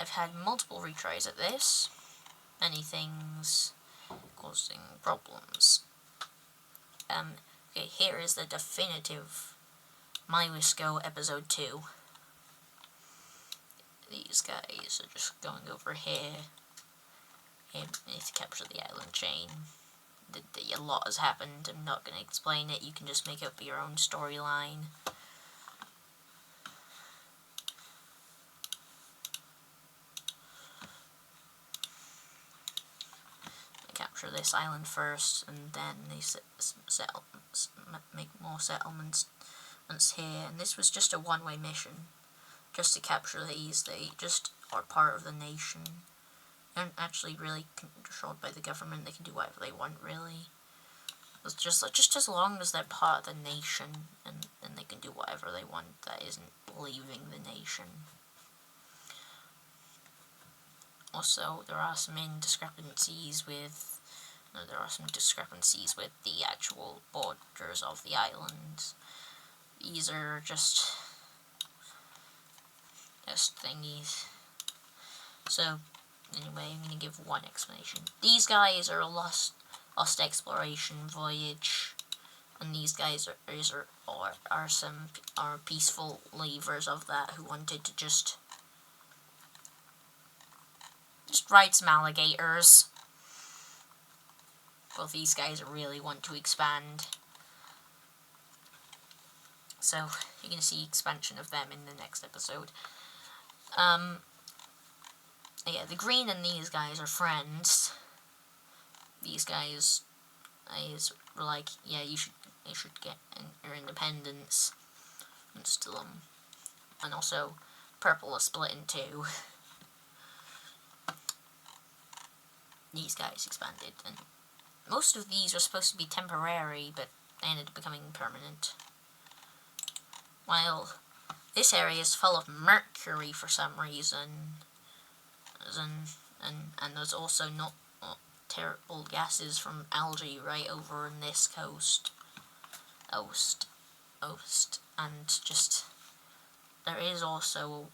I've had multiple retries at this. Many things causing problems. Okay, here is the definitive MyWisco episode 2. These guys are just going over here. And need to capture the island chain. A lot has happened. I'm not going to explain it. You can just make up your own storyline. Capture this island first, and then they make more settlements here. And this was just a one-way mission, just to capture these. They just are part of the nation. They aren't actually really controlled by the government. They can do whatever they want, really. It's just as long as they're part of the nation, and they can do whatever they want that isn't leaving the nation. Also, there are some discrepancies with the actual borders of the islands. These are just thingies. So, anyway, I'm going to give one explanation. These guys are a lost exploration voyage, and these guys are peaceful leavers of that who wanted to just ride some alligators. Well, these guys really want to expand. So, you're going to see expansion of them in the next episode. Yeah, the green and these guys are friends. These guys were like, yeah, you should get your independence. And still, and also, purple is split in two. These guys expanded, and most of these were supposed to be temporary, but they ended up becoming permanent. While this area is full of mercury for some reason, and there's also not terrible gases from algae right over in this coast, and just there is also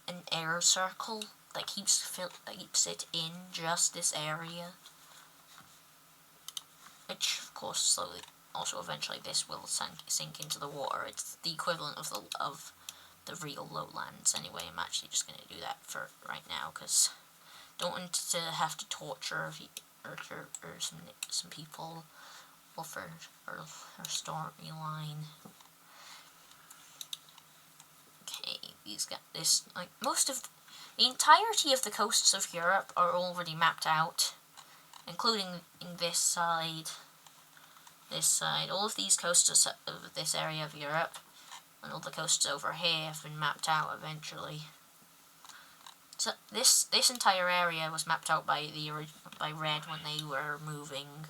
an air circle that keeps it in just this area, which of course slowly, also eventually this will sink into the water. It's the equivalent of the real lowlands. Anyway, I'm actually just going to do that for right now because I don't want to have to torture some people for her storyline. Okay, these got this, like, the entirety of the coasts of Europe are already mapped out, including in this side. All of these coasts of this area of Europe, and all the coasts over here have been mapped out eventually. So this entire area was mapped out by Red when they were moving.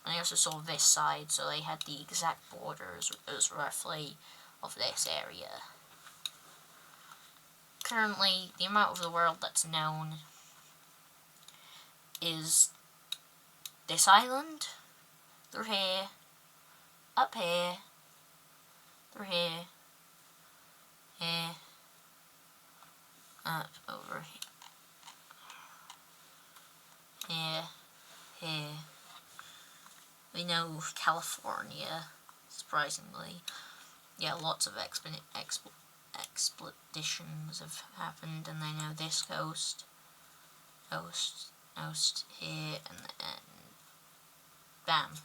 And I also saw this side, so they had the exact borders as roughly of this area. Currently, the amount of the world that's known is this island, through here, up here, through here, here, up over here, here. We know California, surprisingly. Yeah, lots of expeditions have happened, and they know this coast here, and bam.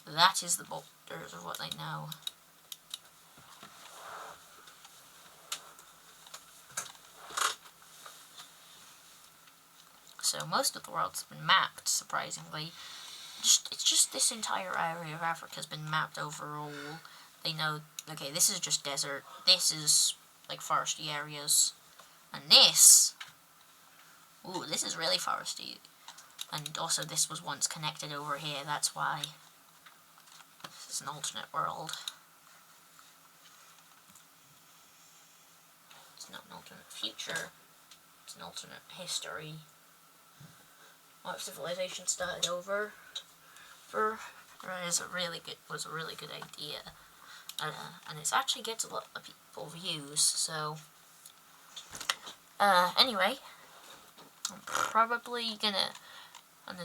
That is the borders of what they know. So most of the world's been mapped, surprisingly. It's just this entire area of Africa has been mapped overall. They know, okay, this is just desert, this is like foresty areas, and this is really foresty. And also this was once connected over here, that's why. This is an alternate world. It's not an alternate future, it's an alternate history. What if civilization started over? Was a really good idea. and it actually gets a lot of people views. So, anyway, I'm probably gonna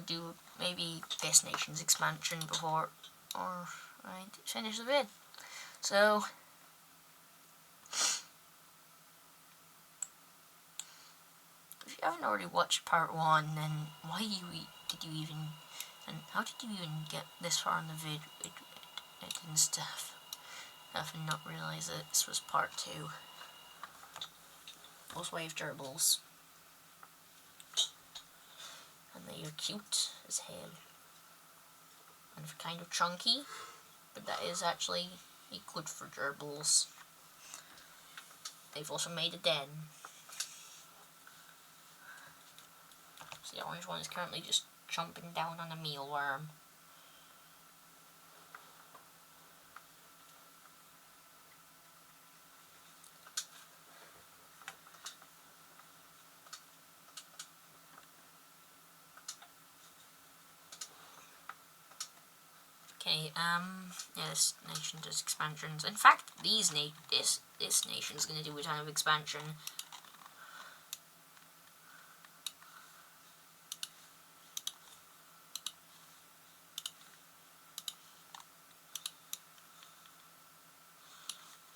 do maybe this nation's expansion before or I finish the vid. So, if you haven't already watched part 1, then why did you even, and how did you even get this far in the vid and stuff? I have not realised that this was part 2. Those wave gerbils. And they are cute as hell. And kind of chunky, but that is actually good for gerbils. They've also made a den. So the orange one is currently just chomping down on a mealworm. Okay, yeah, this nation does expansions. In fact, this nation's gonna do a ton of expansion.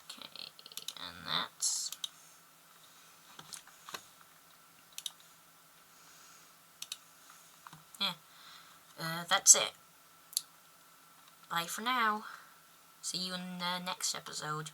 Okay, and that's... yeah, that's it. Bye for now. See you in the next episode.